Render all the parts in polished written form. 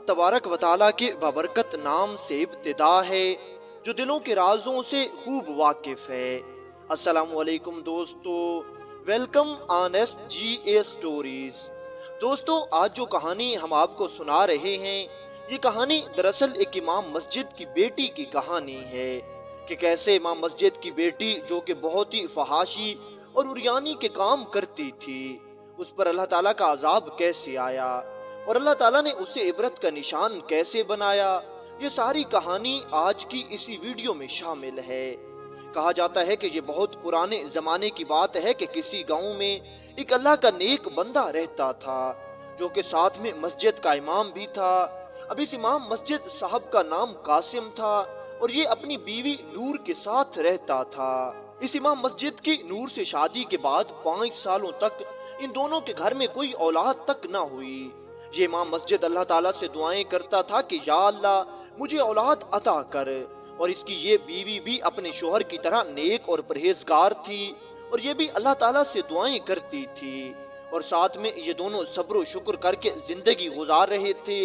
तबारक व तआला के बाबरकत नाम से इब्तिदा है जो दिलों के राजों से खूब वाकिफ है। अस्सलामु अलैकुम दोस्तों, वेलकम ऑन SGA स्टोरीज। दोस्तों, आज जो कहानी हम आपको सुना रहे हैं ये कहानी दरअसल एक इमाम मस्जिद की बेटी की कहानी है कि कैसे इमाम मस्जिद की बेटी जो कि बहुत ही फहाशी और उरियानी के काम करती थी उस पर अल्लाह ताला का अजाब कैसे आया और अल्लाह ताला ने उसे इबरत का निशान कैसे बनाया। ये सारी कहानी आज की इसी वीडियो में शामिल है। कहा जाता है कि ये बहुत पुराने जमाने की बात है कि किसी गांव में एक अल्लाह का नेक बंदा रहता था जो कि साथ में मस्जिद का इमाम भी था। अब इस इमाम मस्जिद साहब का नाम कासिम था और ये अपनी बीवी नूर के साथ रहता था। इस इमाम मस्जिद की नूर से शादी के बाद 5 सालों तक इन दोनों के घर में कोई औलाद तक न हुई। ये इमाम मस्जिद अल्लाह ताला से दुआएं करता था कि या अल्लाह मुझे औलाद अता कर, और इसकी ये बीवी भी अपने शोहर की तरह नेक और परहेजगार थी और ये भी अल्लाह ताला से दुआएं करती थी और साथ में ये दोनों सब्र शुक्र करके जिंदगी गुजार रहे थे।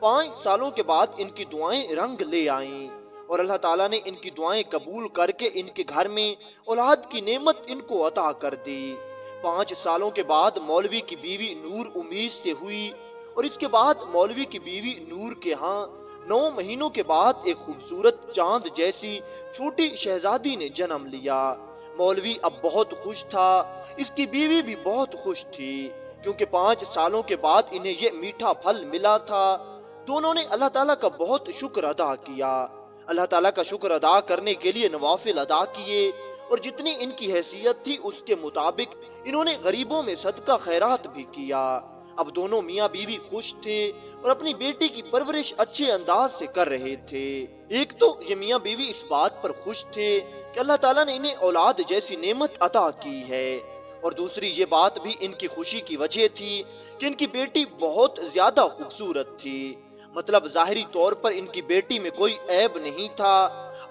5 सालों के बाद इनकी दुआएं रंग ले आईं और अल्लाह ताला ने इनकी दुआएं कबूल करके इनके घर में औलाद की नेमत इनको अता कर दी। 5 सालों के बाद मौलवी की बीवी नूर उम्मीद से हुई और इसके बाद मौलवी की बीवी नूर के यहाँ 9 महीनों के बाद एक खूबसूरत चांद जैसी छोटी शहजादी ने जन्म लिया। मौलवी अब बहुत खुश था, इसकी बीवी भी बहुत खुश थी क्योंकि 5 सालों के बाद इन्हें ये मीठा फल मिला था। दोनों ने अल्लाह ताला का बहुत शुक्र अदा किया। अल्लाह ताला का शुक्र अदा करने के लिए नवाफिल अदा किए और जितनी इनकी हैसियत थी उसके मुताबिक इन्होंने गरीबों में सदका खैरात भी किया। अब दोनों मियाँ बीवी खुश थे और अपनी बेटी की परवरिश अच्छे अंदाज से कर रहे थे। एक तो ये मियाँ बीवी इस बात पर खुश थे कि अल्लाह ताला ने इन्हें औलाद जैसी नेमत अता की है और दूसरी ये बात भी इनकी खुशी की वजह थी कि इनकी बेटी बहुत ज्यादा खूबसूरत थी। मतलब जाहिरी तौर पर इनकी बेटी में कोई ऐब नहीं था।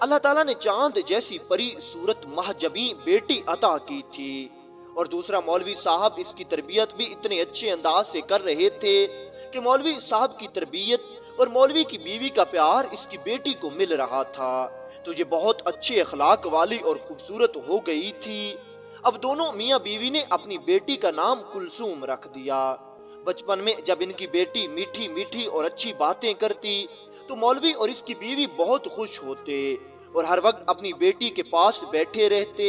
अल्लाह ताला ने चांद जैसी परी सूरत महजबी बेटी अता की थी। और दूसरा, मौलवी साहब इसकी तरबियत भी इतने अच्छे अंदाज से कर रहे थे कि मौलवी साहब की तरबियत और मौलवी की बीवी का प्यार इसकी बेटी को मिल रहा था तो ये बहुत अच्छे अखलाक वाली और खूबसूरत हो गई थी। अब दोनों मियाँ बीवी ने अपनी बेटी का नाम कुलसूम रख दिया। बचपन में जब इनकी बेटी मीठी मीठी और अच्छी बातें करती तो मौलवी और इसकी बीवी बहुत खुश होते और हर वक्त अपनी बेटी के पास बैठे रहते।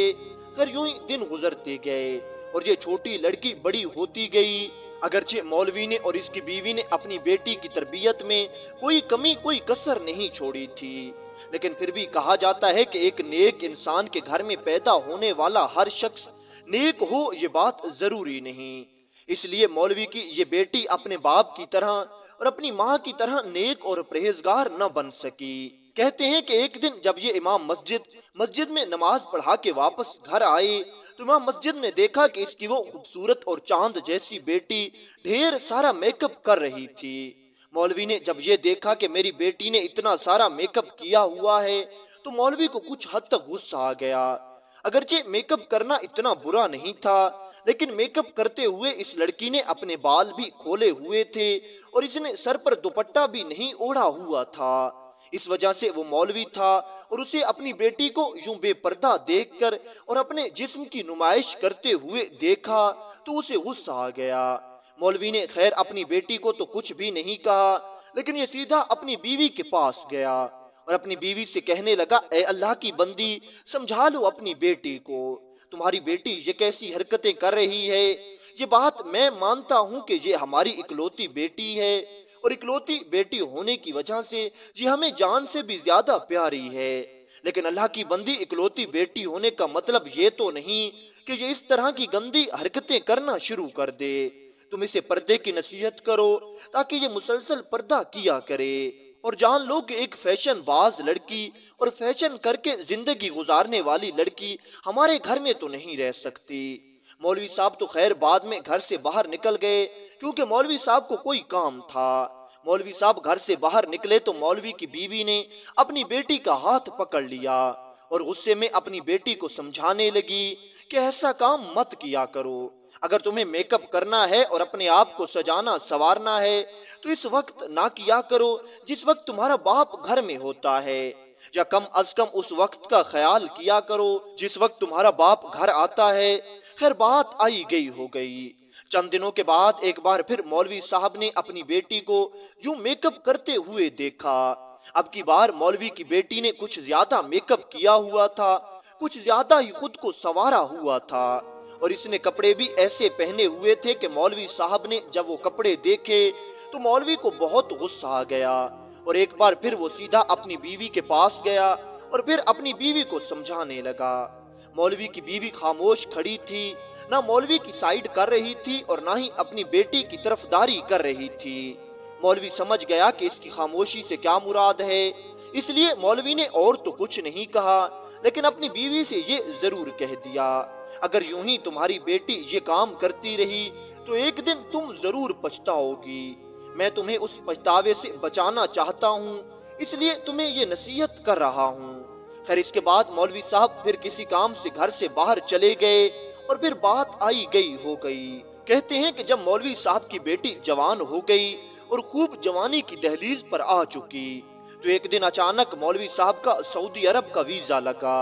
फिर यूं ही दिन गुजरते गए और ये छोटी लड़की बड़ी होती गई। अगरचे मौलवी ने और इसकी बीवी ने अपनी बेटी की तरबियत में कोई कमी कोई कसर नहीं छोड़ी थी, लेकिन फिर भी कहा जाता है कि एक नेक इंसान के घर में पैदा होने वाला हर शख्स नेक हो ये बात जरूरी नहीं। इसलिए मौलवी की ये बेटी अपने बाप की तरह और अपनी माँ की तरह नेक और परहेजगार न बन सकी। कहते हैं कि एक दिन जब ये इमाम मस्जिद में नमाज पढ़ा के वापस घर आए तो इमाम मस्जिद ने देखा कि इसकी वो खूबसूरत और चांद जैसी बेटी ढेर सारा मेकअप कर रही थी। मौलवी ने जब ये देखा कि मेरी बेटी ने इतना सारा मेकअप किया हुआ है तो मौलवी को कुछ हद तक गुस्सा आ गया। अगरचे मेकअप करना इतना बुरा नहीं था, लेकिन मेकअप करते हुए इस लड़की ने अपने बाल भी खोले हुए थे और इसने सर पर दुपट्टा भी नहीं ओढ़ा हुआ था। इस वजह से वो मौलवी था और उसे अपनी बेटी को यूं बेपर्दा देखकर और अपने जिस्म की नुमाइश करते हुए देखा तो उसे गुस्सा आ गया। मौलवी ने खैर अपनी बेटी को तो कुछ भी नहीं कहा, लेकिन ये सीधा अपनी बीवी के पास गया और अपनी बीवी से कहने लगा, ए अल्लाह की बंदी, समझा लो अपनी बेटी को, तुम्हारी बेटी ये कैसी हरकतें कर रही है। ये बात मैं मानता हूँ कि ये हमारी इकलौती बेटी है और इकलौती बेटी होने की वजह से ये हमें जान से भी ज्यादा प्यारी है, लेकिन अल्लाह की बंदी इकलौती बेटी होने का मतलब ये तो नहीं कि ये इस तरह की गंदी हरकतें करना शुरू कर दे। तुम इसे पर्दे की नसीहत करो ताकि ये मुसलसल पर्दा किया करे और जान लो कि एक फैशन बाज लड़की और फैशन करके जिंदगी गुजारने वाली लड़की हमारे घर में तो नहीं रह सकती। मौलवी साहब तो खैर बाद में घर से बाहर निकल गए क्योंकि मौलवी साहब को कोई काम था। मौलवी साहब घर से बाहर निकले तो मौलवी की बीवी ने अपनी बेटी का हाथ पकड़ लिया और गुस्से में अपनी बेटी को समझाने लगी कि ऐसा काम मत किया करो। अगर तुम्हें मेकअप करना है और अपने आप को सजाना संवारना है तो इस वक्त ना किया करो जिस वक्त तुम्हारा बाप घर में होता है, या कम अज कम उस वक्त का ख्याल किया करो जिस वक्त तुम्हारा बाप घर आता है। खैर बात आई गई हो गई। चंद दिनों के बाद एक बार फिर मौलवी साहब ने अपनी बेटी को यूं मेकअप करते हुए देखा। अब की बार मौलवी की बेटी ने कुछ ज्यादा मेकअप किया हुआ था, कुछ ज्यादा ही खुद को संवारा हुआ था, और इसने कपड़े भी ऐसे पहने हुए थे कि मौलवी साहब ने जब वो कपड़े देखे तो मौलवी को बहुत गुस्सा आ गया, और एक बार फिर वो सीधा अपनी बीवी के पास गया और फिर अपनी बीवी को समझाने लगा। मौलवी की बीवी खामोश खड़ी थी, ना मौलवी की साइड कर रही थी और ना ही अपनी बेटी की तरफदारी कर रही थी। मौलवी समझ गया कि इसकी खामोशी से क्या मुराद है, इसलिए मौलवी ने और तो कुछ नहीं कहा, लेकिन अपनी बीवी से ये जरूर कह दिया, अगर यूं ही तुम्हारी बेटी ये काम करती रही तो एक दिन तुम जरूर पछताओगी। मैं तुम्हें उस पछतावे से बचाना चाहता हूँ, इसलिए तुम्हें ये नसीहत कर रहा हूँ। खैर इसके बाद मौलवी साहब फिर किसी काम से घर से बाहर चले गए और फिर बात आई गई हो गई। कहते हैं कि जब मौलवी साहब की बेटी जवान हो गई और खूब जवानी की दहलीज पर आ चुकी, तो एक दिन अचानक मौलवी साहब का सऊदी अरब का वीजा लगा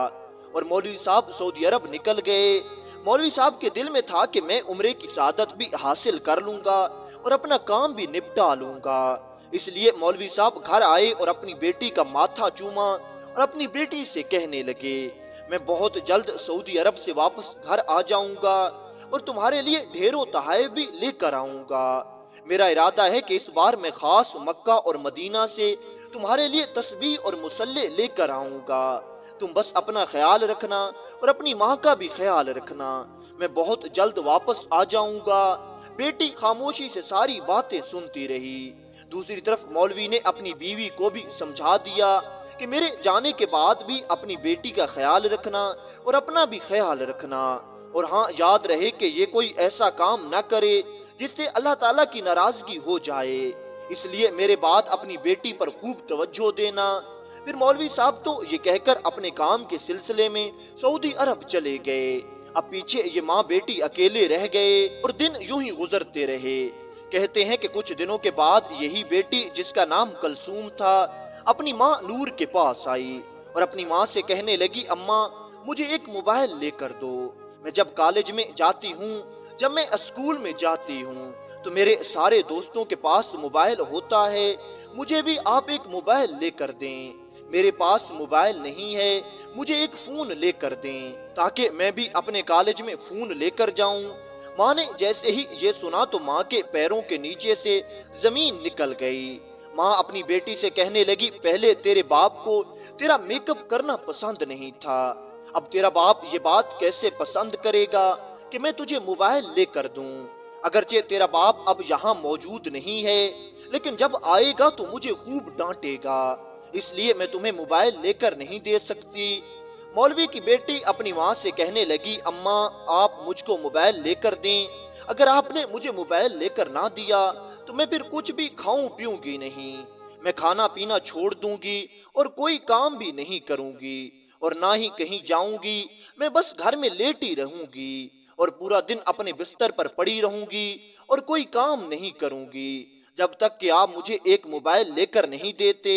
और मौलवी साहब सऊदी अरब निकल गए। मौलवी साहब के दिल में था कि मैं उम्रे की सादत भी हासिल कर लूंगा और अपना काम भी निपटा लूंगा। इसलिए मौलवी साहब घर आए और अपनी बेटी का माथा चूमा और अपनी बेटी से कहने लगे, मैं बहुत जल्द सऊदी अरब से वापस घर आ जाऊंगा और तुम्हारे लिए ढेरों तोहफे भी लेकर आऊंगा। मेरा इरादा है कि इस बार मैं खास मक्का और मदीना से तुम्हारे लिए तस्बीह और मुसल्ले लेकर आऊंगा। तुम बस अपना ख्याल रखना और अपनी माँ का भी ख्याल रखना। मैं बहुत जल्द वापस आ जाऊंगा। बेटी खामोशी से सारी बातें सुनती रही। दूसरी तरफ मौलवी ने अपनी बीवी को भी समझा दिया कि मेरे जाने के बाद भी अपनी बेटी का ख्याल रखना और अपना भी ख्याल रखना, और हाँ याद रहे कि ये कोई ऐसा काम न करे जिससे अल्लाह ताला की नाराजगी हो जाए, इसलिए मेरे बाद अपनी बेटी पर खूब तवज्जो देना। फिर मौलवी साहब तो ये कहकर अपने काम के सिलसिले में सऊदी अरब चले गए। अब पीछे ये माँ बेटी अकेले रह गए और दिन यूं ही गुजरते रहे। कहते हैं कि कुछ दिनों के बाद यही बेटी, जिसका नाम कलसूम था, अपनी माँ नूर के पास आई और अपनी माँ से कहने लगी, अम्मा मुझे एक मोबाइल लेकर दो। मैं जब कॉलेज में जाती हूँ, जब मैं स्कूल में जाती हूँ, तो मेरे सारे दोस्तों के पास मोबाइल होता है, मुझे भी आप एक मोबाइल लेकर दें। मेरे पास मोबाइल नहीं है, मुझे एक फोन लेकर दें ताकि मैं भी अपने कॉलेज में फोन लेकर जाऊं। माँ ने जैसे ही ये सुना तो माँ के पैरों के नीचे से जमीन निकल गई। माँ अपनी बेटी से कहने लगी, पहले तेरे बाप को तेरा मेकअप करना पसंद नहीं था, अब तेरा बाप ये बात कैसे पसंद करेगा कि मैं तुझे मोबाइल लेकर दूं। अगरचे तेरा बाप अब यहाँ मौजूद नहीं है, लेकिन जब आएगा तो मुझे खूब डांटेगा, इसलिए मैं तुम्हें मोबाइल लेकर नहीं दे सकती। मौलवी की बेटी अपनी माँ से कहने लगी, अम्मा आप मुझको मोबाइल लेकर दें, अगर आपने मुझे मोबाइल लेकर ना दिया तो मैं फिर कुछ भी खाऊं पीऊंगी नहीं, मैं खाना पीना छोड़ दूंगी और कोई काम भी नहीं करूंगी और ना ही कहीं जाऊंगी, मैं बस घर में लेटी रहूंगी और पूरा दिन अपने बिस्तर पर पड़ी रहूंगी और कोई काम नहीं करूंगी जब तक कि आप मुझे एक मोबाइल लेकर नहीं देते।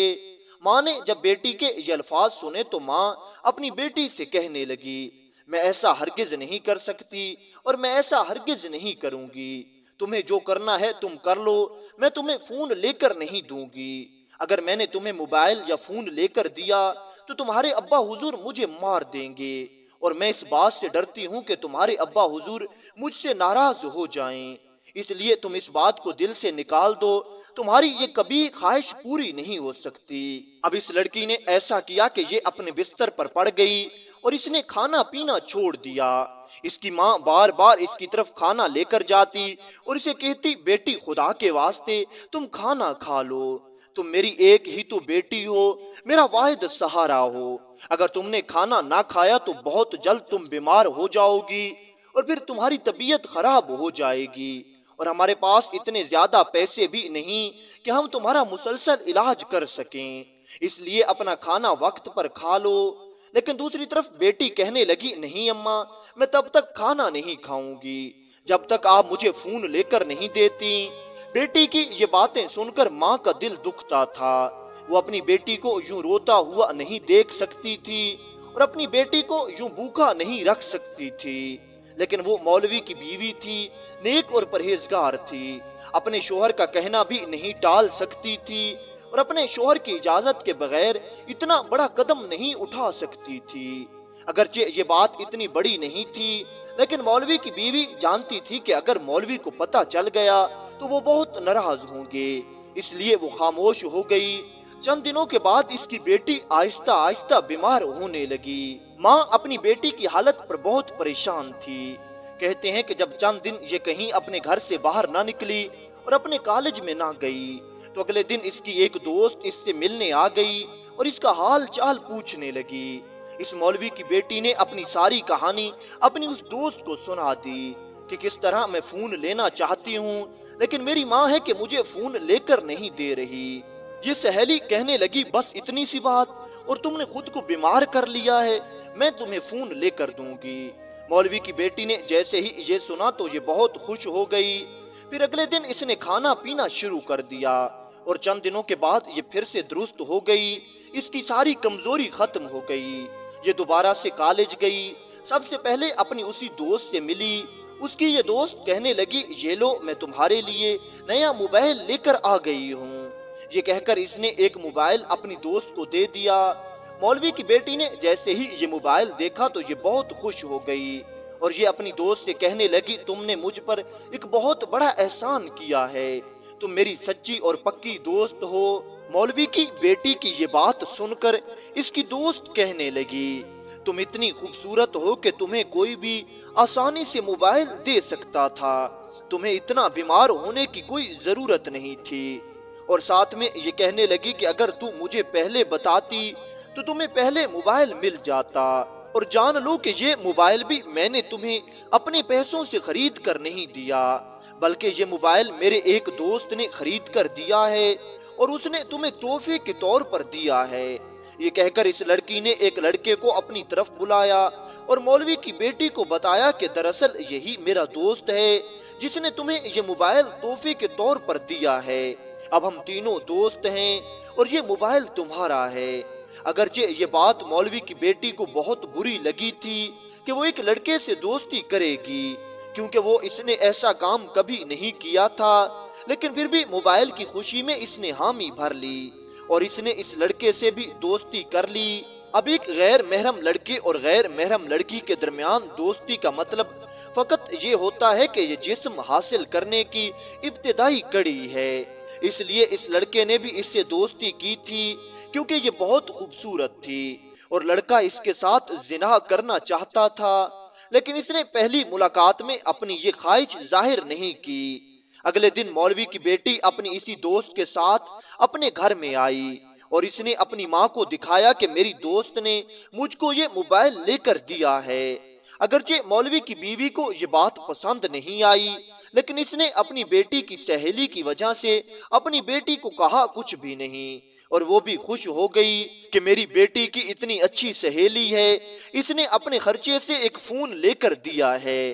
माँ ने जब बेटी के ये अल्फाज सुने तो माँ अपनी बेटी से कहने लगी, मैं ऐसा हरगिज नहीं कर सकती और मैं ऐसा हरगिज नहीं करूंगी, तुम्हें जो करना है तुम कर लो, मैं तुम्हें फोन लेकर नहीं दूंगी। अगर मैंने तुम्हें मोबाइल या फोन लेकर दिया तो तुम्हारे अब्बा हुजूर मुझे मार देंगे और मैं इस बात से डरती हूँ कि तुम्हारे अब्बा हुजूर मुझसे नाराज हो जाएं, इसलिए तुम इस बात को दिल से निकाल दो, तुम्हारी ये कभी ख्वाहिश पूरी नहीं हो सकती। अब इस लड़की ने ऐसा किया कि ये अपने बिस्तर पर पड़ गई और इसने खाना पीना छोड़ दिया। इसकी माँ बार बार इसकी तरफ खाना लेकर जाती और इसे कहती, बेटी खुदा के वास्ते तुम खाना खा लो, तुम मेरी एक ही तो बेटी हो, मेरा वाहिद सहारा हो, अगर तुमने खाना ना खाया तो बहुत जल्द तुम बीमार हो जाओगी और फिर तुम्हारी तबीयत खराब हो जाएगी और हमारे पास इतने ज्यादा पैसे भी नहीं कि हम तुम्हारा मुसलसल इलाज कर सकें, इसलिए अपना खाना वक्त पर खा लो। लेकिन दूसरी तरफ बेटी कहने लगी, नहीं अम्मा मैं तब तक खाना नहीं खाऊंगी जब तक आप मुझे फोन लेकर नहीं देती। बेटी की ये बातें सुनकर माँ का दिल दुखता था। वो अपनी बेटी को यूं रोता हुआ नहीं देख सकती थी और अपनी बेटी को यूं भूखा नहीं रख सकती थी। लेकिन वो मौलवी की बीवी थी, नेक और परहेजगार थी, अपने शोहर का कहना भी नहीं टाल सकती थी और अपने शोहर की इजाजत के बगैर इतना बड़ा कदम नहीं उठा सकती थी। अगरचे ये बात इतनी बड़ी नहीं थी, लेकिन मौलवी की बीवी जानती थी कि अगर मौलवी को पता चल गया तो वो बहुत नाराज होंगे, इसलिए वो खामोश हो गई। चंद दिनों के बाद इसकी बेटी आहिस्ता आहिस्ता बीमार होने लगी। माँ अपनी बेटी की हालत पर बहुत परेशान थी। कहते हैं कि जब चंद दिन ये कहीं अपने घर से बाहर ना निकली और अपने कॉलेज में ना गई, तो अगले दिन इसकी एक दोस्त इससे मिलने आ गई और इसका हाल चाल पूछने लगी। इस मौलवी की बेटी ने अपनी सारी कहानी अपनी उस दोस्त को सुना दी कि किस तरह मैं फोन लेना चाहती हूँ, लेकिन मेरी माँ है कि मुझे फोन लेकर नहीं दे रही। ये सहेली कहने लगी, बस इतनी सी बात और तुमने खुद को बीमार कर लिया है, मैं तुम्हें फोन लेकर दूंगी। मौलवी की बेटी ने जैसे ही ये सुना तो ये बहुत खुश हो गई। फिर अगले दिन इसने खाना पीना शुरू कर दिया और चंद दिनों के बाद ये फिर से दुरुस्त हो गई। इसकी सारी कमजोरी खत्म हो गई। ये दोबारा से कॉलेज गई। सबसे पहले अपनी उसी दोस्त से मिली। उसकी ये दोस्त कहने लगी, ये लो मैं तुम्हारे लिए नया मोबाइल लेकर आ गई हूँ। ये कहकर इसने एक मोबाइल अपनी दोस्त को दे दिया। मौलवी की बेटी ने जैसे ही ये मोबाइल देखा तो ये बहुत खुश हो गई और ये अपनी दोस्त से कहने लगी, तुमने मुझ पर एक बहुत बड़ा एहसान किया है, तुम मेरी सच्ची और पक्की दोस्त हो। मौलवी की बेटी की ये बात सुनकर इसकी दोस्त कहने लगी, तुम इतनी खूबसूरत हो कि तुम्हें कोई भी आसानी से मोबाइल दे सकता था, तुम्हें इतना बीमार होने की कोई जरूरत नहीं थी। और साथ में ये कहने लगी कि अगर तू मुझे पहले बताती तो तुम्हें पहले मोबाइल मिल जाता। और जान लो कि ये मोबाइल भी मैंने तुम्हें अपने पैसों से खरीद कर नहीं दिया, बल्कि ये मोबाइल मेरे एक दोस्त ने खरीद कर दिया है और उसने तुम्हें तोहफे के तौर पर दिया है। ये कहकर इस लड़की ने एक लड़के को अपनी तरफ बुलाया और मौलवी की बेटी को बताया कि दरअसल यही मेरा दोस्त है जिसने तुम्हें ये मोबाइल तोहफे के तौर पर दिया है। अब हम तीनों दोस्त हैं और ये मोबाइल तुम्हारा है। अगरचे ये बात मौलवी की बेटी को बहुत बुरी लगी थी कि वो एक लड़के से दोस्ती करेगी, क्योंकि वो इसने ऐसा काम कभी नहीं किया था, लेकिन फिर भी मोबाइल की खुशी में इसने हामी भर ली और इसने इस लड़के से भी दोस्ती कर ली। अब एक गैर महरम लड़के और गैर महरम लड़की के दरमियान दोस्ती का मतलब फकत ये होता है कि ये जिस्म हासिल करने की इब्तिदाई कड़ी है। इसलिए इस लड़के ने भी इससे दोस्ती की थी क्योंकि ये बहुत खूबसूरत थी और लड़का इसके साथ जिना करना चाहता था, लेकिन इसने पहली मुलाकात में अपनी ये ख्वाहिश जाहिर नहीं की। अगले दिन मौलवी की बेटी अपनी इसी दोस्त के साथ अपने घर में आई और इसने अपनी माँ को दिखाया कि मेरी दोस्त ने मुझको ये मोबाइल लेकर दिया है। अगरचे मौलवी की बीवी को ये बात पसंद नहीं आई, लेकिन इसने अपनी बेटी की सहेली की वजह से अपनी बेटी को कहा कुछ भी नहीं और वो भी खुश हो गई कि मेरी बेटी की इतनी अच्छी सहेली है, इसने अपने खर्चे से एक फोन लेकर दिया है।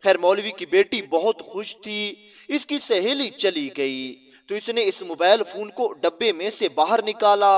खैर मौलवी की बेटी बहुत खुश थी। इसकी सहेली चली गई तो इसने इस मोबाइल फोन को डब्बे में से बाहर निकाला।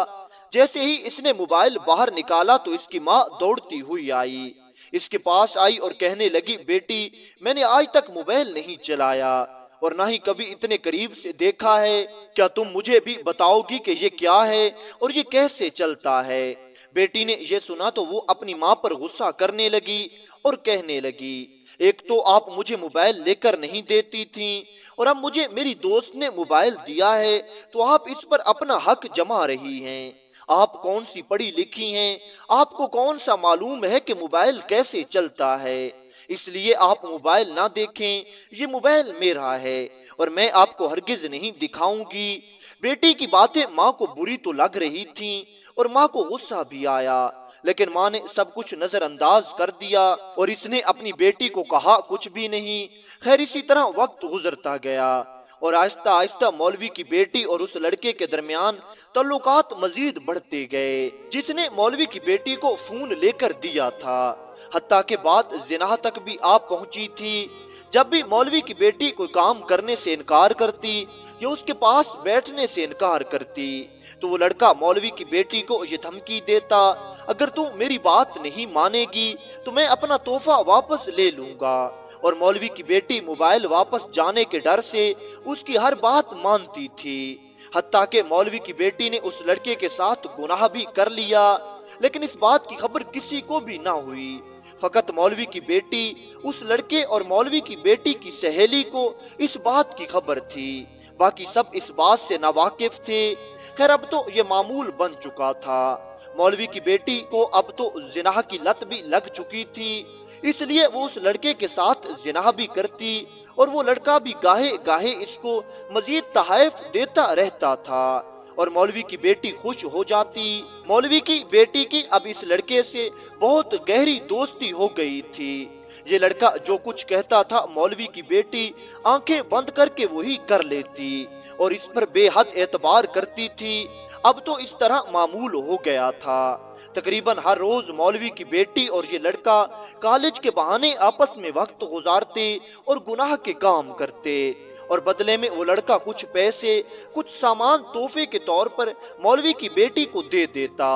जैसे ही इसने मोबाइल बाहर निकाला तो इसकी माँ दौड़ती हुई आई, इसके पास आई और कहने लगी, बेटी मैंने आज तक मोबाइल नहीं चलाया और ना ही कभी इतने करीब से देखा है, क्या तुम मुझे भी बताओगी कि ये क्या है और ये कैसे चलता है। बेटी ने ये सुना तो वो अपनी माँ पर गुस्सा करने लगी और कहने लगी, एक तो आप मुझे मोबाइल लेकर नहीं देती थी और अब मुझे मेरी दोस्त ने मोबाइल दिया है तो आप इस पर अपना हक जमा रही हैं। आप कौन सी पढ़ी लिखी हैं, आपको कौन सा मालूम है कि मोबाइल कैसे चलता है, इसलिए आप मोबाइल ना देखें, ये मोबाइल मेरा है और मैं आपको हरगिज नहीं दिखाऊंगी। बेटी की बातें माँ को बुरी तो लग रही थी और माँ को गुस्सा भी आया, लेकिन माँ ने सब कुछ नजरअंदाज कर दिया और इसने अपनी बेटी को कहा कुछ भी नहीं। खैर इसी तरह वक्त गुजरता गया और आहिस्ता आहिस्ता मौलवी की बेटी और उस लड़के के दरमियान तल्लुकात मजीद बढ़ते गए जिसने मौलवी की बेटी को फोन लेकर दिया था। हत्ता के बाद जिना तक भी आप पहुंची थी। जब भी मौलवी की बेटी कोई काम करने से इनकार करती या उसके पास बैठने से इनकार करती तो वो लड़का मौलवी की बेटी को ये धमकी देता, अगर तू मेरी बात नहीं मानेगी तो मैं अपना तोहफा वापस ले लूंगा। और मौलवी की बेटी मोबाइल वापस जाने के डर से उसकी हर बात मानती थी। हत्ता कि मौलवी की बेटी ने उस लड़के के साथ गुनाह भी कर लिया, लेकिन इस बात की खबर किसी को भी ना हुई। फकत मौलवी की बेटी, उस लड़के और मौलवी की बेटी की सहेली को इस बात की खबर थी। बाकी सब इस बात से नावाकिफ थे। खैर अब तो ये मामूल बन चुका था। मौलवी की बेटी को अब तो जिनाह की लत भी लग चुकी थी, इसलिए वो उस लड़के के साथ जिनाह भी करती और वो लड़का भी गाहे गाहे इसको मजीद तहफ़ देता रहता था और मौलवी की बेटी खुश हो जाती। मौलवी की बेटी की अब इस लड़के से बहुत गहरी दोस्ती हो गई थी। ये लड़का जो कुछ कहता था मौलवी की बेटी आंखें बंद करके वही कर लेती और इस पर बेहद एतबार करती थी। अब तो इस तरह मामूल हो गया था। तकरीबन हर रोज मौलवी की बेटी और ये लड़का कॉलेज के बहाने आपस में वक्त गुजारते और गुनाह के काम करते और बदले में वो लड़का कुछ पैसे, कुछ सामान तोहफे के तौर पर मौलवी की बेटी को दे देता।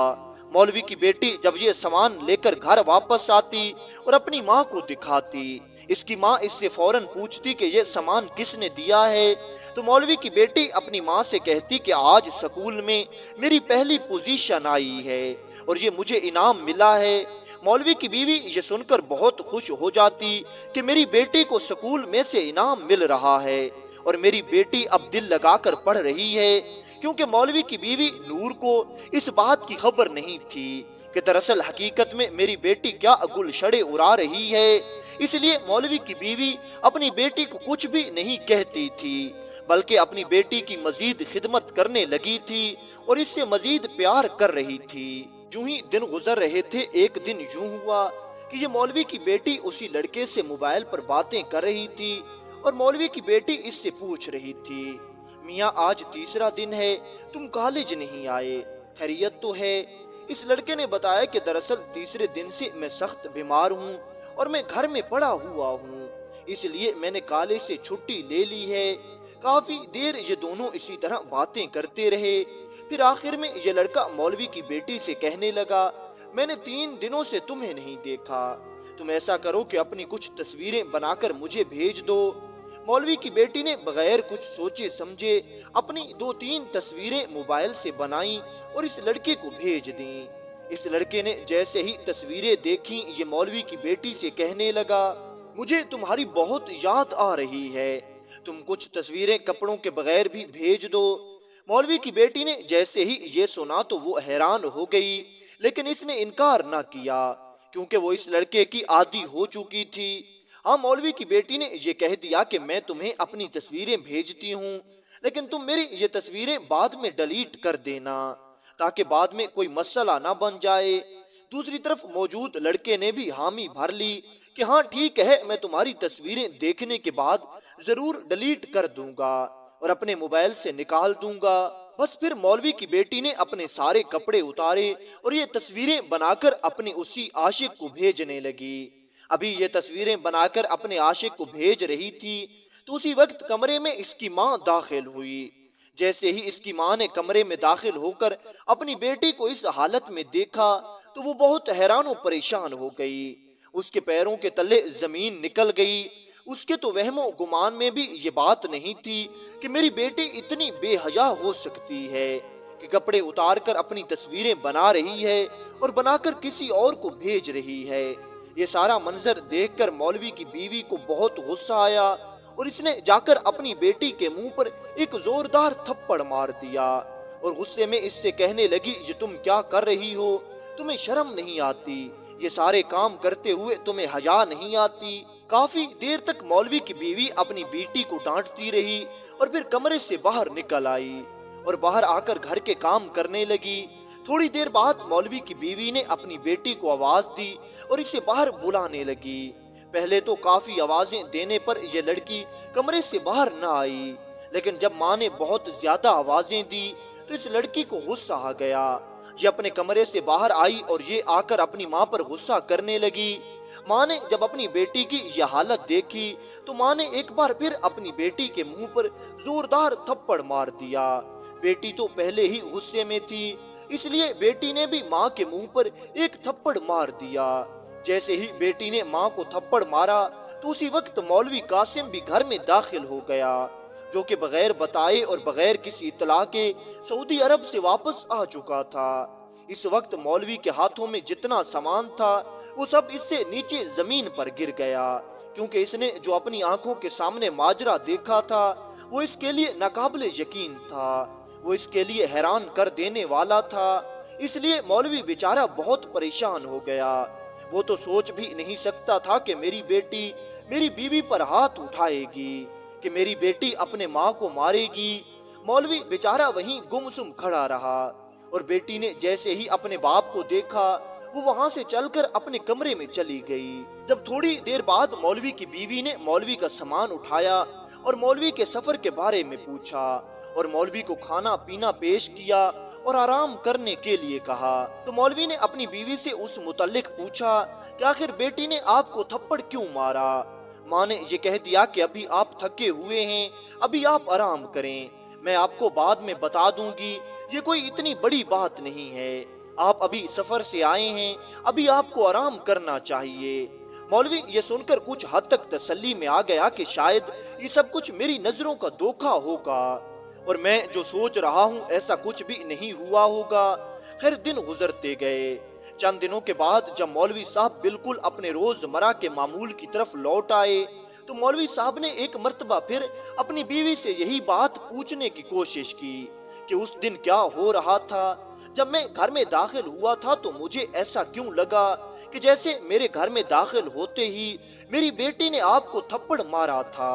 मौलवी की बेटी जब ये सामान लेकर घर वापस आती और अपनी माँ को दिखाती, इसकी माँ इससे फौरन पूछती कि ये सामान किसने दिया है। तो मौलवी की बेटी अपनी माँ से कहती कि आज स्कूल में मेरी पहली पोजीशन आई है और ये मुझे इनाम मिला है। मौलवी की बीवी ये सुनकर बहुत खुश हो जाती कि मेरी बेटी को स्कूल में से इनाम मिल रहा है और मेरी बेटी अब दिल लगाकर पढ़ रही है, क्योंकि मौलवी की बीवी नूर को इस बात की खबर नहीं थी कि दरअसल हकीकत में मेरी बेटी क्या गुलछड़े उड़ा रही है। इसलिए मौलवी की बीवी अपनी बेटी को कुछ भी नहीं कहती थी, बल्कि अपनी बेटी की मजीद खिदमत करने लगी थी और इससे मजीद प्यार कर रही थी। यूं ही दिन गुजर रहे थे। एक दिन यूं हुआ कि ये मौलवी की बेटी उसी लड़के से मोबाइल पर बातें कर रही थी और मौलवी की बेटी इससे पूछ रही थी, मियाँ आज तीसरा दिन है, तुम कॉलेज नहीं आए, खैरियत तो है? इस लड़के ने बताया कि दरअसल तीसरे दिन से मैं सख्त बीमार हूँ और मैं घर में पड़ा हुआ हूँ, इसलिए मैंने कॉलेज से छुट्टी ले ली है। काफी देर ये दोनों इसी तरह बातें करते रहे। फिर आखिर में ये लड़का मौलवी की बेटी से कहने लगा, मैंने 3 दिनों से तुम्हें नहीं देखा, तुम ऐसा करो कि अपनी कुछ तस्वीरें बनाकर मुझे भेज दो। मौलवी की बेटी ने बगैर कुछ सोचे समझे अपनी 2-3 तस्वीरें मोबाइल से बनाई और इस लड़के को भेज दी। इस लड़के ने जैसे ही तस्वीरें देखी, ये मौलवी की बेटी से कहने लगा, मुझे तुम्हारी बहुत याद आ रही है, तुम कुछ तस्वीरें कपड़ों के बगैर भी भेज दो। मौलवी की बेटी ने जैसे ही ये सुना तो वो हैरान हो गई, लेकिन इसने इनकार ना किया क्योंकि वो इस लड़के की आदी हो चुकी थी। हाँ, मौलवी की बेटी ने ये कह दिया कि मैं तुम्हें अपनी तस्वीरें भेजती हूँ, लेकिन तुम मेरी ये तस्वीरें बाद में डिलीट कर देना ताकि बाद में कोई मसला ना बन जाए। दूसरी तरफ मौजूद लड़के ने भी हामी भर ली कि हाँ ठीक है, मैं तुम्हारी तस्वीरें देखने के बाद जरूर डिलीट कर दूंगा और अपने मोबाइल से निकाल दूंगा। बस फिर मौलवी की बेटी ने अपने सारे कपड़े उतारे और ये तस्वीरें बनाकर अपने उसी आशिक को भेजने लगी। अभी ये तस्वीरें बनाकर अपने आशिक को भेज रही थी तो उसी वक्त कमरे में इसकी माँ दाखिल हुई। जैसे ही इसकी माँ ने कमरे में दाखिल होकर अपनी बेटी को इस हालत में देखा तो वो बहुत हैरान और परेशान हो गई। उसके पैरों के तले जमीन निकल गई। उसके तो वहमो गुमान में भी ये बात नहीं थी कि मेरी बेटी इतनी बेहया हो सकती है कि कपड़े उतार कर अपनी तस्वीरें बना रही है और बनाकर किसी और को भेज रही है। ये सारा मंजर देखकर मौलवी की बीवी को बहुत गुस्सा आया और इसने जाकर अपनी बेटी के मुंह पर एक जोरदार थप्पड़ मार दिया और गुस्से में इससे कहने लगी, ये तुम क्या कर रही हो, तुम्हें शर्म नहीं आती, ये सारे काम करते हुए तुम्हें हया नहीं आती। काफी देर तक मौलवी की बीवी अपनी बेटी को डांटती रही और फिर कमरे से बाहर निकल आई और बाहर आकर घर के काम करने लगी। थोड़ी देर बाद मौलवी की बीवी ने अपनी बेटी को आवाज दी और इसे बाहर बुलाने लगी। पहले तो काफी आवाजें देने पर यह लड़की कमरे से बाहर न आई, लेकिन जब माँ ने बहुत ज्यादा आवाजें दी तो इस लड़की को गुस्सा आ गया। ये अपने कमरे से बाहर आई और ये आकर अपनी माँ पर गुस्सा करने लगी। माँ ने जब अपनी बेटी की यह हालत देखी तो माँ ने एक बार फिर अपनी बेटी के मुंह पर जोरदार थप्पड़ मार दिया। बेटी तो पहले ही गुस्से में थी, इसलिए बेटी ने भी माँ के मुंह पर एक थप्पड़ मार दिया। जैसे ही बेटी ने माँ को थप्पड़ मारा तो उसी वक्त मौलवी कासिम भी घर में दाखिल हो गया, जो कि बगैर बताए और बगैर किसी इत्तला के सऊदी अरब से वापस आ चुका था। इस वक्त मौलवी के हाथों में जितना सामान था वो सब इससे नीचे जमीन पर गिर गया, क्योंकि इसने जो अपनी आंखों के सामने माजरा देखा था वो इसके लिए नाकाबिले यकीन था, वो इसके लिए हैरान कर देने वाला था। इसलिए मौलवी बेचारा बहुत परेशान हो गया। वो तो सोच भी नहीं सकता था कि मेरी बेटी मेरी बीवी पर हाथ उठाएगी, कि मेरी बेटी अपने माँ को मारेगी। मौलवी बेचारा वहीं गुमसुम खड़ा रहा, और बेटी ने जैसे ही अपने बाप को देखा वो वहां से चलकर अपने कमरे में चली गई। जब थोड़ी देर बाद मौलवी की बीवी ने मौलवी का सामान उठाया और मौलवी के सफर के बारे में पूछा और मौलवी को खाना पीना पेश किया और आराम करने के लिए कहा, तो मौलवी ने अपनी बीवी से उस मुतल्लिक पूछा कि आखिर बेटी ने आपको थप्पड़ क्यों मारा। माँ ने ये कह दिया कि अभी आप थके हुए हैं, अभी आप आराम करें, मैं आपको बाद में बता दूंगी, ये कोई इतनी बड़ी बात नहीं है, आप अभी सफर से आए हैं, अभी आपको आराम करना चाहिए। मौलवी ये सुनकर कुछ हद तक तसल्ली में आ गया कि शायद ये सब कुछ मेरी नजरों का धोखा होगा और मैं जो सोच रहा हूँ ऐसा कुछ भी नहीं हुआ होगा। खैर दिन गुजरते गए। चंद दिनों के बाद जब मौलवी साहब बिल्कुल अपने रोजमर्रा के मामूल की तरफ लौट आए तो मौलवी साहब ने एक मर्तबा फिर अपनी बीवी से यही बात पूछने की कोशिश की कि उस दिन क्या हो रहा था। जब मैं घर में दाखिल हुआ था तो मुझे ऐसा क्यों लगा कि जैसे मेरे घर में दाखिल होते ही मेरी बेटी ने आपको थप्पड़ मारा था।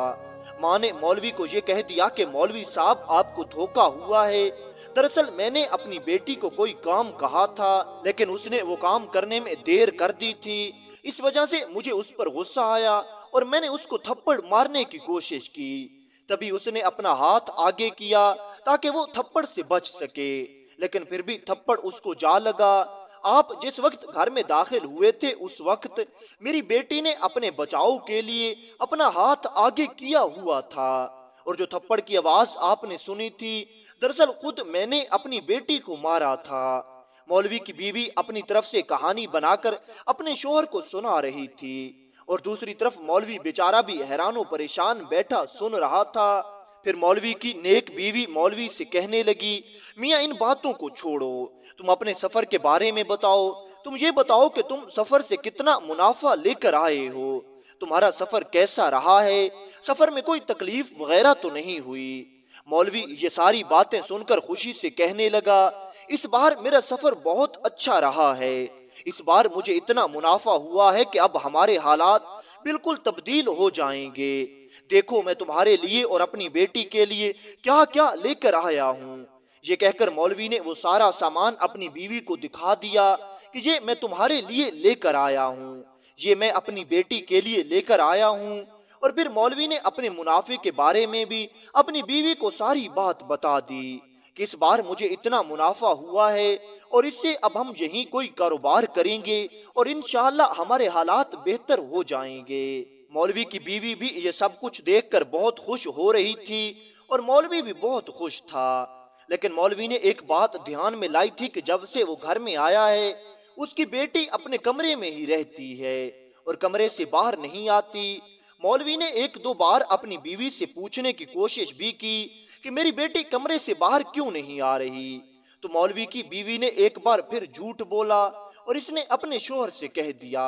माँ ने मौलवी को ये कह दिया कि मौलवी साहब आपको धोखा हुआ है, दरअसल मैंने अपनी बेटी को कोई काम कहा था लेकिन उसने वो काम करने में देर कर दी थी, इस वजह से मुझे उस पर गुस्सा आया और मैंने उसको थप्पड़ मारने की कोशिश की। तभी उसने अपना हाथ आगे किया ताकि वो थप्पड़ से बच सके, लेकिन फिर भी थप्पड़ उसको जा लगा। आप जिस वक्त घर में दाखिल हुए थे उस वक्त मेरी बेटी ने अपने बचाव के लिए अपना हाथ आगे किया हुआ था और जो थप्पड़ की आवाज आपने सुनी थी दरअसल खुद मैंने अपनी बेटी को मारा था। मौलवी की बीवी अपनी तरफ से कहानी बनाकर अपने शोहर को सुना रही थी और दूसरी तरफ मौलवी बेचारा भी हैरान परेशान बैठा सुन रहा था। फिर मौलवी की नेक बीवी मौलवी से कहने लगी, मियाँ इन बातों को छोड़ो, तुम अपने सफर के बारे में बताओ, तुम ये बताओ कि तुम सफर से कितना मुनाफा लेकर आए हो, तुम्हारा सफर कैसा रहा है, सफर में कोई तकलीफ वगैरह तो नहीं हुई। मौलवी ये सारी बातें सुनकर खुशी से कहने लगा, इस बार मेरा सफर बहुत अच्छा रहा है, इस बार मुझे इतना मुनाफा हुआ है कि अब हमारे हालात बिल्कुल तब्दील हो जाएंगे। देखो मैं तुम्हारे लिए और अपनी बेटी के लिए क्या क्या लेकर आया हूँ। ये कहकर मौलवी ने वो सारा सामान अपनी बीवी को दिखा दिया कि ये मैं तुम्हारे लिए लेकर आया हूँ, ये मैं अपनी बेटी के लिए लेकर आया हूँ। और फिर मौलवी ने अपने मुनाफे के बारे में भी अपनी बीवी को सारी बात बता दी कि इस बार मुझे इतना मुनाफा हुआ है और इससे अब हम यहीं कोई कारोबार करेंगे और इंशाअल्लाह हमारे हालात बेहतर हो जाएंगे। मौलवी की बीवी भी ये सब कुछ देखकर बहुत खुश हो रही थी और मौलवी भी बहुत खुश था। लेकिन मौलवी ने एक बात ध्यान में लाई थी कि जब से वो घर में आया है उसकी बेटी अपने कमरे में ही रहती है और कमरे से बाहर नहीं आती। मौलवी ने एक दो बार अपनी बीवी से पूछने की कोशिश भी की कि मेरी बेटी कमरे से बाहर क्यों नहीं आ रही, तो मौलवी की बीवी ने एक बार फिर झूठ बोला और इसने अपने शोहर से कह दिया,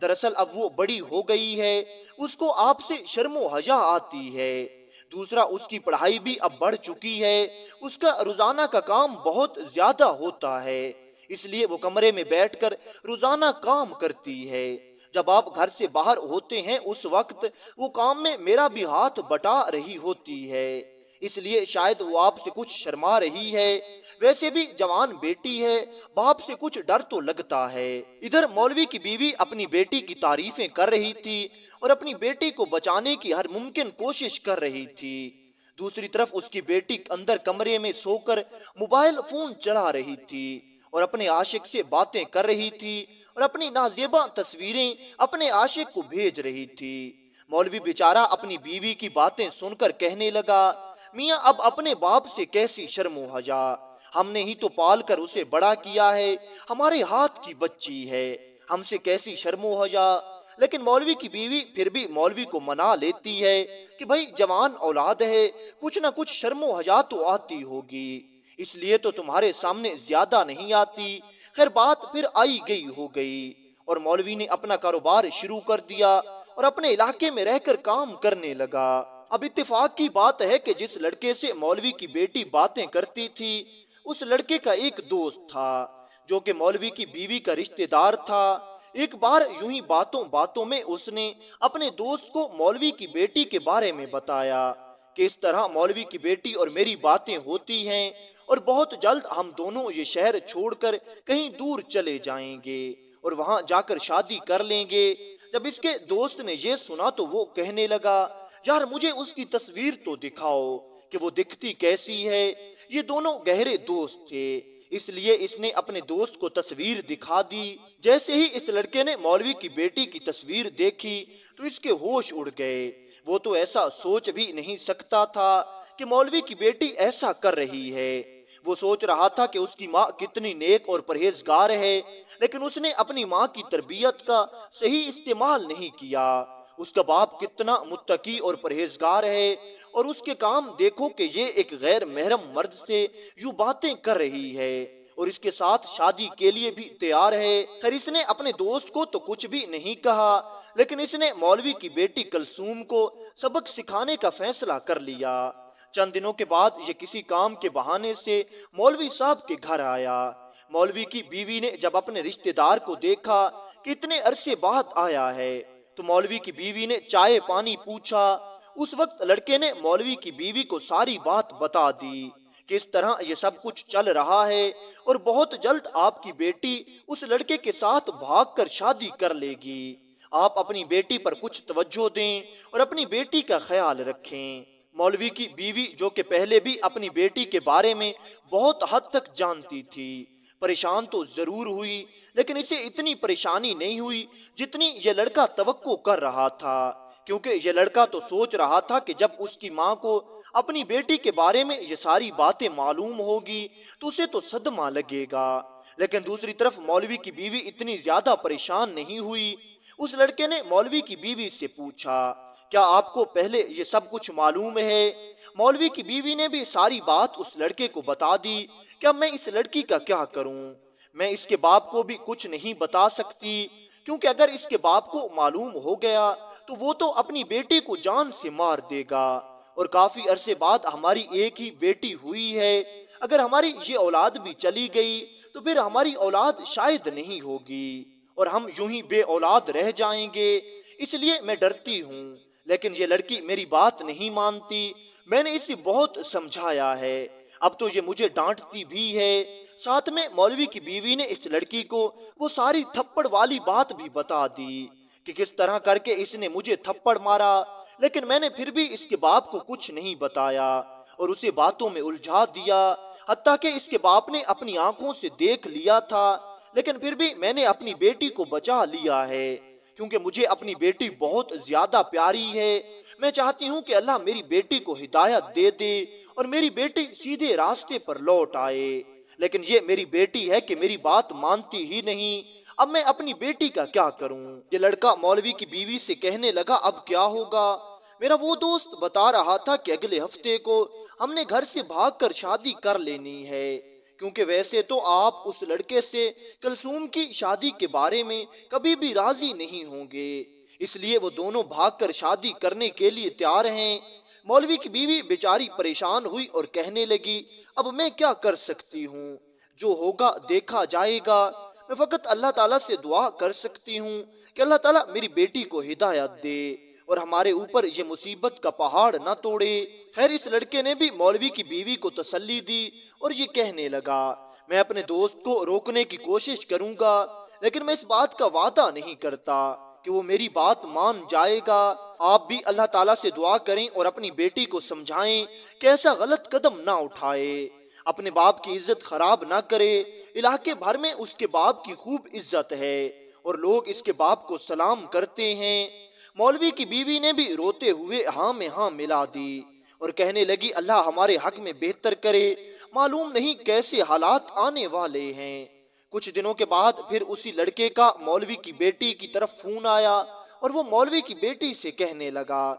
दरअसल अब वो बड़ी हो गई है, उसको आपसे शर्मो हया आती है, दूसरा उसकी पढ़ाई भी अब बढ़ चुकी है, उसका रोजाना का काम बहुत ज्यादा होता है, इसलिए वो कमरे में बैठकर रोजाना काम करती है। जब आप घर से बाहर होते हैं उस वक्त वो काम में मेरा भी हाथ बटा रही होती है, इसलिए शायद वो आपसे कुछ शर्मा रही है। वैसे भी जवान बेटी है, बाप से कुछ डर तो लगता है। इधर मौलवी की बीवी अपनी बेटी की तारीफें कर रही थी और अपनी बेटी को बचाने की हर मुमकिन कोशिश कर रही थी। दूसरी तरफ उसकी बेटी अंदर कमरे में सोकर मोबाइल फोन चला रही थी और अपने आशिक से बातें कर रही थी और अपनी नाजेबा तस्वीरें अपने आशिक को भेज रही थी। मौलवी बेचारा अपनी बीवी की बातें सुनकर कहने लगा, मियाँ अब अपने बाप से कैसी शर्मो हया, हमने ही तो पाल कर उसे बड़ा किया है, हमारे हाथ की बच्ची है, हमसे कैसी शर्मो हया। लेकिन मौलवी की बीवी फिर भी मौलवी को मना लेती है कि भाई जवान औलाद है, कुछ ना कुछ शर्मो हया तो आती होगी, इसलिए तो तुम्हारे सामने ज्यादा नहीं आती। खैर बात फिर आई गई हो गई और मौलवी ने अपना कारोबार शुरू कर दिया और अपने इलाके में रहकर काम करने लगा। अब इत्तेफाक की बात है कि जिस लड़के से मौलवी की बेटी बातें करती थी, उस लड़के का एक दोस्त था जो कि मौलवी की बीवी का रिश्तेदार था। एक बार यूं ही बातों बातों में उसने अपने दोस्त को मौलवी की बेटी के बारे में बताया कि इस तरह मौलवी की बेटी और मेरी बातें होती हैं और बहुत जल्द हम दोनों ये शहर छोड़कर कहीं दूर चले जाएंगे और वहां जाकर शादी कर लेंगे। जब इसके दोस्त ने ये सुना तो वो कहने लगा, यार मुझे उसकी तस्वीर तो दिखाओ कि वो दिखती कैसी है। ये दोनों गहरे दोस्त थे, इसलिए इसने अपने दोस्त को तस्वीर दिखा दी। जैसे ही इस लड़के ने मौलवी की बेटी की तस्वीर देखी तो इसके होश उड़ गए। वो तो ऐसा सोच भी नहीं सकता था कि मौलवी की बेटी ऐसा कर रही है। वो सोच रहा था कि उसकी माँ कितनी नेक और परहेजगार है, लेकिन उसने अपनी माँ की तरबियत का सही इस्तेमाल नहीं किया। उसका बाप कितना मुत्तकी और परहेजगार है और उसके काम देखो कि ये एक गैर महरम मर्द से यूं बातें कर रही है और इसके साथ शादी के लिए भी तैयार है। खैर इसने अपने दोस्त को तो कुछ भी नहीं कहा, लेकिन इसने मौलवी की बेटी कलसूम को सबक सिखाने का फैसला कर लिया। चंद दिनों के बाद ये किसी काम के बहाने से मौलवी साहब के घर आया। मौलवी की बीवी ने जब अपने रिश्तेदार को देखा कि इतने अरसे बाद आया है, तो मौलवी की बीवी ने चाय पानी पूछा। उस वक्त लड़के ने मौलवी की बीवी को सारी बात बता दी कि इस तरह ये सब कुछ चल रहा है और बहुत जल्द आपकी बेटी उस लड़के के साथ भागकर शादी कर लेगी। आप अपनी बेटी पर कुछ तवज्जो दें और अपनी बेटी का ख्याल रखें। मौलवी की बीवी जो कि पहले भी अपनी बेटी के बारे में बहुत हद तक जानती थी, परेशान तो जरूर हुई, लेकिन इसे इतनी परेशानी नहीं हुई जितनी ये लड़का तवक्को कर रहा था, क्योंकि ये लड़का तो सोच रहा था कि जब उसकी माँ को अपनी बेटी के बारे में ये सारी बातें मालूम होगी तो उसे तो सदमा लगेगा। लेकिन दूसरी तरफ मौलवी की बीवी इतनी ज्यादा परेशान नहीं हुई। उस लड़के ने मौलवी की बीवी से पूछा, क्या आपको पहले ये सब कुछ मालूम है? मौलवी की बीवी ने भी सारी बात उस लड़के को बता दी। क्या मैं इस लड़की का क्या करूं? मैं इसके बाप को भी कुछ नहीं बता सकती, क्योंकि अगर इसके बाप को मालूम हो गया तो वो तो अपनी बेटी को जान से मार देगा और काफी अरसे बाद हमारी एक ही बेटी हुई है। अगर हमारी ये औलाद भी चली गई तो फिर हमारी औलाद शायद नहीं होगी और हम यूं ही बे औलाद रह जाएंगे, इसलिए मैं डरती हूँ। लेकिन ये लड़की मेरी बात नहीं मानती। मैंने इसे बहुत समझाया है, अब तो ये मुझे डांटती भी है। साथ में मौलवी की बीवी ने इस लड़की को वो सारी थप्पड़ वाली बात भी बता दी कि किस तरह करके इसने मुझे थप्पड़ मारा, लेकिन मैंने फिर भी इसके बाप को कुछ नहीं बताया और उसे बातों में उलझा दिया। हत्ता कि इसके बाप ने अपनी आंखों से देख लिया था, लेकिन फिर भी मैंने अपनी बेटी को बचा लिया है, क्योंकि मुझे अपनी बेटी बहुत ज्यादा प्यारी है। मैं चाहती हूँ कि अल्लाह मेरी बेटी को हिदायत दे दे और मेरी बेटी सीधे रास्ते पर लौट आए। लेकिन ये मेरी बेटी है कि मेरी बात मानती ही नहीं। अब मैं अपनी बेटी का क्या करूं? ये लड़का मौलवी की बीवी से कहने लगा, अब क्या होगा? मेरा वो दोस्त बता रहा था कि अगले हफ्ते को हमने घर से भागकर शादी कर लेनी है, क्योंकि वैसे तो आप उस लड़के से कलसूम की शादी के बारे में कभी भी राजी नहीं होंगे, इसलिए वो दोनों भागकर शादी करने के लिए तैयार हैं। मौलवी की बीवी बेचारी परेशान हुई और कहने लगी, अब मैं क्या कर सकती हूँ? जो होगा देखा जाएगा। मैं फकत अल्लाह ताला से दुआ कर सकती हूँ कि अल्लाह ताला मेरी बेटी को हिदायत दे और हमारे ऊपर ये मुसीबत का पहाड़ न तोड़े। खैर इस लड़के ने भी मौलवी की बीवी को तसल्ली दी और ये कहने लगा, मैं अपने दोस्त को रोकने की कोशिश करूंगा, लेकिन मैं इस बात का वादा नहीं करता कि वो मेरी बात मान जाएगा। आप भी अल्लाह ताला से दुआ करें और अपनी बेटी को समझाएं कि ऐसा गलत कदम ना उठाए, अपने बाप की इज्जत खराब ना करे। इलाके भर में उसके बाप की खूब इज्जत है और लोग इसके बाप को सलाम करते हैं। मौलवी की बीवी ने भी रोते हुए हाँ में हाँ मिला दी और कहने लगी, अल्लाह हमारे हक में बेहतर करे, मालूम नहीं कैसे हालात आने वाले हैं। कुछ दिनों के बाद फिर उसी लड़के का मौलवी की बेटी की तरफ फोन आया और वो मौलवी की बेटी से कहने लगा,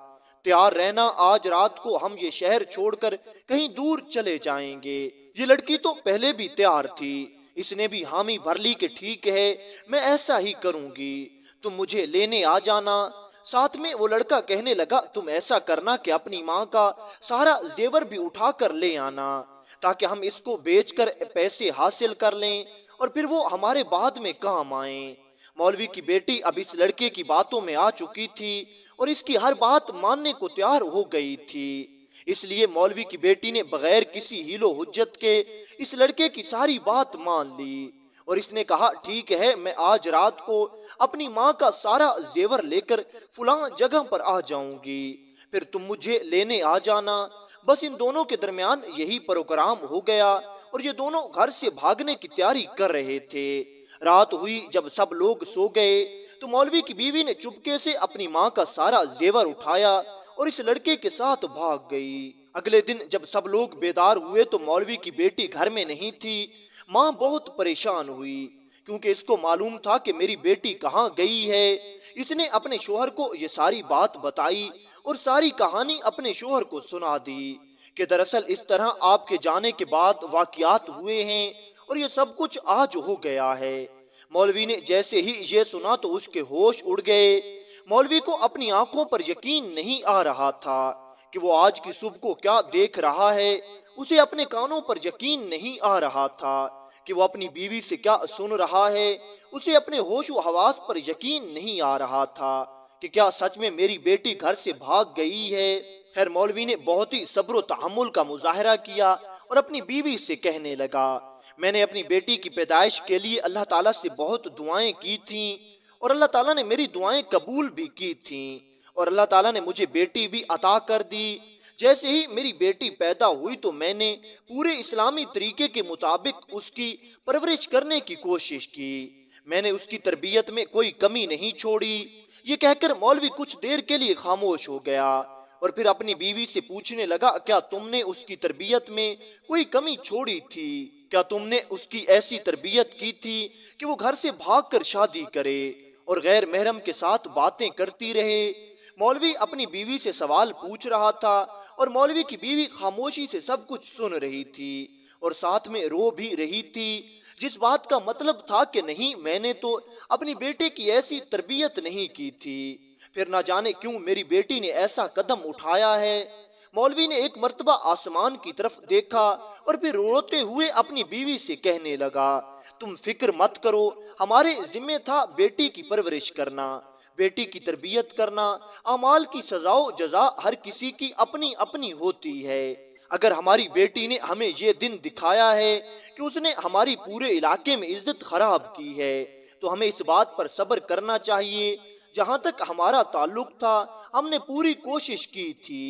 तैयार रहना, आज रात को हम ये शहर छोड़कर कहीं दूर चले जाएंगे। ये लड़की तो पहले भी तैयार थी, इसने भी हामी भर ली कि ठीक है, मैं ऐसा ही करूंगी, तुम मुझे लेने आ जाना। साथ में वो लड़का कहने लगा, तुम ऐसा करना कि अपनी माँ का सारा जेवर भी उठा कर ले आना, ताकि हम इसको बेचकर पैसे हासिल कर लें और फिर वो हमारे बाद में काम आए। मौलवी की बेटी अब इस लड़के की बातों में आ चुकी थी और इसकी हर बात मानने को तैयार हो गई थी। इसलिए मौलवी की बेटी ने बगैर किसी हीलो हुज्जत के इस लड़के की सारी बात मान ली और इसने कहा, ठीक है, मैं आज रात को अपनी माँ का सारा जेवर लेकर फलां जगह पर आ जाऊंगी, फिर तुम मुझे लेने आ जाना। बस इन दोनों के दरमियान यही प्रोग्राम हो गया और ये दोनों घर से भागने की तैयारी कर रहे थे। रात हुई, जब सब लोग सो गए तो मौलवी की बीवी ने चुपके से अपनी माँ का सारा जेवर उठाया और इस लड़के के साथ भाग गई। अगले दिन जब सब लोग बेदार हुए तो मौलवी की बेटी घर में नहीं थी। माँ बहुत परेशान हुई क्योंकि इसको मालूम था कि मेरी बेटी कहाँ गई है। इसने अपने शोहर को ये सारी बात बताई और सारी कहानी अपने शोहर को सुना दी कि दरअसल इस तरह आपके जाने के बाद वाकयात हुए हैं और ये सब कुछ आज हो गया है। मौलवी ने जैसे ही ये सुना तो उसके होश उड़ गए। मौलवी को अपनी आंखों पर यकीन नहीं आ रहा था कि वो आज की सुबह को क्या देख रहा है। उसे अपने कानों पर यकीन नहीं आ रहा था कि वो अपनी बीवी से क्या सुन रहा है। उसे अपने होश व हवास पर यकीन नहीं आ रहा था कि क्या सच में मेरी बेटी घर से भाग गई है। खैर, मौलवी ने बहुत ही सब्र तहम्मुल का मुजाहरा किया और अपनी बीवी से कहने लगा, मैंने अपनी बेटी की पैदाइश के लिए अल्लाह ताला से बहुत दुआएं की थीं और अल्लाह ताला ने मेरी दुआएं कबूल भी की थीं और अल्लाह ताला ने मुझे बेटी भी अता कर दी। जैसे ही मेरी बेटी पैदा हुई तो मैंने पूरे इस्लामी तरीके के मुताबिक उसकी परवरिश करने की कोशिश की। मैंने उसकी तरबियत में कोई कमी नहीं छोड़ी। ये कहकर मौलवी कुछ देर के लिए खामोश हो गया और फिर अपनी बीवी से पूछने लगा, क्या तुमने उसकी तरबियत में कोई कमी छोड़ी थी? क्या तुमने उसकी ऐसी तरबियत की थी कि वो घर से भागकर शादी करे और गैर महरम के साथ बातें करती रहे? मौलवी अपनी बीवी से सवाल पूछ रहा था और मौलवी की बीवी खामोशी से सब कुछ सुन रही थी और साथ में रो भी रही थी, जिस बात का मतलब था कि नहीं, मैंने तो अपनी बेटे की ऐसी तरबियत नहीं की थी, फिर ना जाने क्यों मेरी बेटी ने ऐसा कदम उठाया है। मौलवी ने एक मर्तबा आसमान की तरफ देखा और फिर रोते हुए अपनी बीवी से कहने लगा, तुम फिक्र मत करो, हमारे जिम्मे था बेटी की परवरिश करना, बेटी की तरबियत करना। अमाल की सजाओ जजा हर किसी की अपनी अपनी होती है। अगर हमारी बेटी ने हमें ये दिन दिखाया है कि उसने हमारी पूरे इलाके में इज्जत खराब की है, तो हमें इस बात पर सब्र करना चाहिए। जहां तक हमारा ताल्लुक था, हमने पूरी कोशिश की थी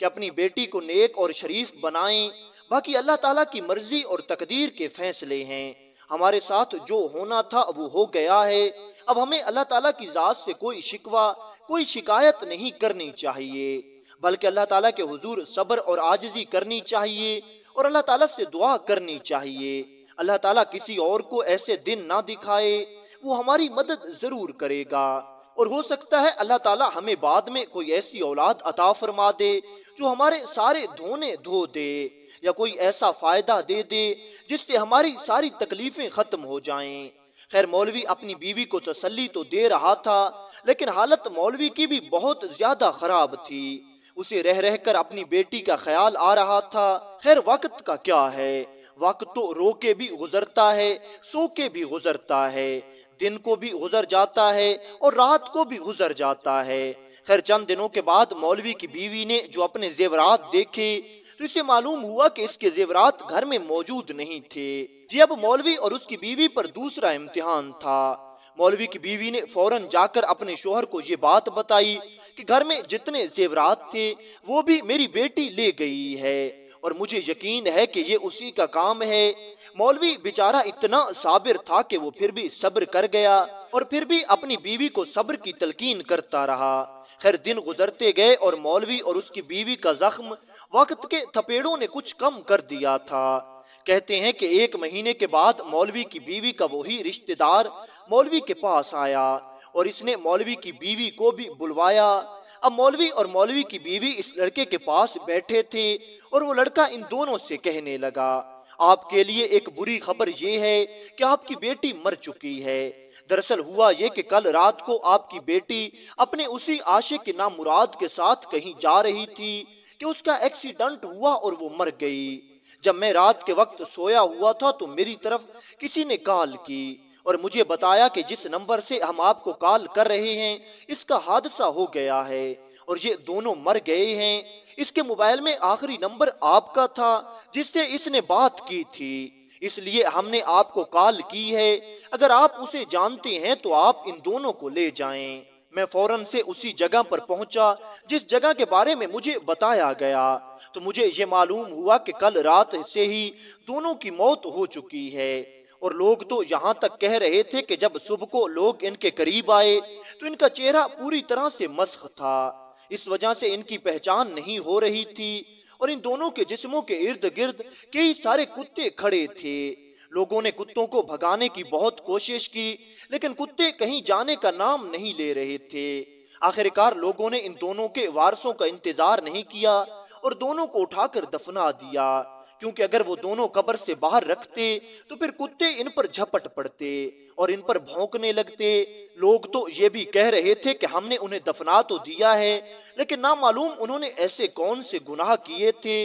कि अपनी बेटी को नेक और शरीफ बनाएं। बाकी अल्लाह ताला की मर्जी और तकदीर के फैसले हैं। हमारे साथ जो होना था वो हो गया है। अब हमें अल्लाह ताला की जात से कोई शिकवा, कोई शिकायत नहीं करनी चाहिए, बल्कि अल्लाह ताला के हुजूर सब्र और आजिज़ी करनी चाहिए और अल्लाह ताला से दुआ करनी चाहिए। अल्लाह ताला किसी और को ऐसे दिन ना दिखाए, वो हमारी मदद जरूर करेगा और हो सकता है अल्लाह ताला हमें बाद में कोई ऐसी औलाद अता फरमा दे जो हमारे सारे धोने धो दे, या कोई ऐसा फायदा दे दे जिससे हमारी सारी तकलीफें खत्म हो जाएं। खैर, मौलवी अपनी बीवी को तसल्ली तो दे रहा था, लेकिन हालत मौलवी की भी बहुत ज्यादा खराब थी। उसे रह रहकर अपनी बेटी का ख्याल आ रहा था। खैर, वक्त का क्या है, वक्त तो रो के भी गुजरता है, सो के भी गुजरता है, दिन को भी गुजर जाता है और रात को भी गुजर जाता है। खैर, चंद दिनों के बाद मौलवी की बीवी ने जो अपने जेवरात देखे तो इसे मालूम हुआ कि इसके जेवरात घर में मौजूद नहीं थे। जी, अब मौलवी और उसकी बीवी पर दूसरा इम्तिहान था। मौलवी की बीवी ने फौरन जाकर अपने शोहर को ये बात बताई कि घर में जितने जेवरात थे वो भी मेरी बेटी ले गई है और मुझे यकीन है कि ये उसी का काम है। मौलवी बेचारा इतना साबिर था कि वो फिर भी सब्र कर गया और फिर भी अपनी बीवी को सब्र की तलकीन करता रहा। خیر دن گزرتے گئے اور مولوی اور اس کی بیوی کا زخم وقت کے تھپیڑوں نے کچھ کم کر دیا تھا۔ کہتے ہیں کہ 1 مہینے کے بعد مولوی کی بیوی کا وہی رشتہ دار مولوی کے پاس آیا اور اس نے مولوی کی بیوی کو بھی بلوایا۔ اب مولوی اور مولوی کی بیوی اس لڑکے کے پاس بیٹھے تھے اور وہ لڑکا ان دونوں سے کہنے لگا، آپ کے لیے ایک بری خبر یہ ہے کہ آپ کی بیٹی مر چکی ہے۔ دراصل ہوا یہ کہ کل رات کو آپ کی بیٹی اپنے اسی عاشق نامراد کے ساتھ کہیں جا رہی تھی کہ اس کا ایکسیڈنٹ ہوا اور وہ مر گئی۔ جب میں رات کے وقت سویا ہوا تھا تو میری طرف کسی نے کال کی اور مجھے بتایا کہ جس نمبر سے ہم آپ کو کال کر رہے ہیں اس کا حادثہ ہو گیا ہے اور یہ دونوں مر گئے ہیں۔ اس کے موبائل میں آخری نمبر آپ کا تھا جس سے اس نے بات کی تھی، اس لیے ہم نے آپ کو کال کی ہے۔ اگر آپ اسے جانتے ہیں تو آپ ان دونوں کو لے جائیں۔ میں فوراً سے اسی جگہ پر پہنچا جس جگہ کے بارے میں مجھے بتایا گیا، تو مجھے یہ معلوم ہوا کہ کل رات سے ہی دونوں کی موت ہو چکی ہے، اور لوگ تو یہاں تک کہہ رہے تھے کہ جب صبح کو لوگ ان کے قریب آئے تو ان کا چہرہ پوری طرح سے مسخ تھا، اس وجہ سے ان کی پہچان نہیں ہو رہی تھی، اور ان دونوں کے جسموں کے ارد گرد کئی سارے کتے کھڑے تھے۔ لوگوں نے کتوں کو بھگانے کی بہت کوشش کی لیکن کتے کہیں جانے کا نام نہیں لے رہے تھے۔ آخرکار لوگوں نے ان دونوں کے وارثوں کا انتظار نہیں کیا اور دونوں کو اٹھا کر دفنا دیا، کیونکہ اگر وہ دونوں قبر سے باہر رکھتے تو پھر کتے ان پر جھپٹ پڑتے اور ان پر بھونکنے لگتے۔ لوگ تو یہ بھی کہہ رہے تھے کہ ہم نے انہیں دفنا تو دیا ہے لیکن نامعلوم انہوں نے ایسے کون سے گناہ کیے تھے،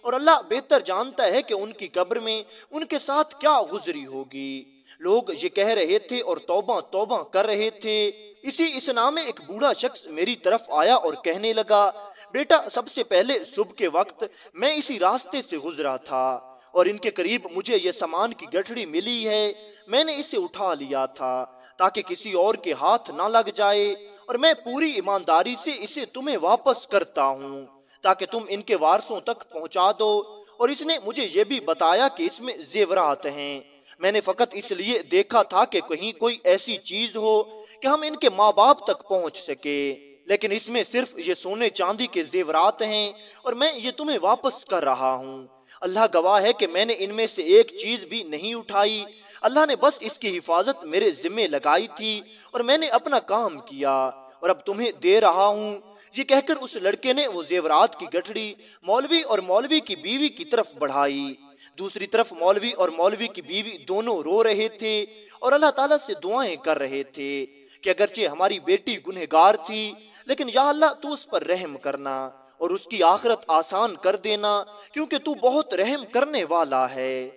اور اللہ بہتر جانتا ہے کہ ان کی قبر میں ان کے ساتھ کیا گزری ہوگی۔ لوگ یہ کہہ رہے تھے اور توبہ توبہ کر رہے تھے۔ اسی اسنا میں ایک بوڑھا شخص میری طرف آیا اور کہنے لگا، بیٹا سب سے پہلے صبح کے وقت میں اسی راستے سے گزرا تھا اور ان کے قریب مجھے یہ سامان کی گٹھڑی ملی ہے، میں نے اسے اٹھا لیا تھا تاکہ کسی اور کے ہاتھ نہ لگ جائے، اور میں پوری ایمانداری سے اسے تمہیں واپس کرتا ہوں تاکہ تم ان کے وارثوں تک پہنچا دو، اور اس نے مجھے یہ بھی بتایا کہ اس میں زیورات ہیں۔ میں نے فقط اس لیے دیکھا تھا کہ کہیں کوئی ایسی چیز ہو کہ ہم ان کے ماں باپ تک پہنچ سکے، لیکن اس میں صرف یہ سونے چاندی کے زیورات ہیں اور میں یہ تمہیں واپس کر رہا ہوں۔ اللہ گواہ ہے کہ میں نے ان میں سے ایک چیز بھی نہیں اٹھائی، اللہ نے بس اس کی حفاظت میرے ذمے لگائی تھی اور میں نے اپنا کام کیا اور اب تمہیں دے رہا ہوں۔ یہ کہہ کر اس لڑکے نے وہ زیورات کی گٹھڑی مولوی اور مولوی کی بیوی کی طرف بڑھائی۔ دوسری طرف مولوی اور مولوی کی بیوی دونوں رو رہے تھے اور اللہ تعالیٰ سے دعائیں کر رہے تھے کہ اگرچہ ہماری بیٹی گنہگار تھی لیکن یا اللہ تو اس پر رحم کرنا اور اس کی آخرت آسان کر دینا، کیونکہ تو بہت رحم کرنے والا ہے۔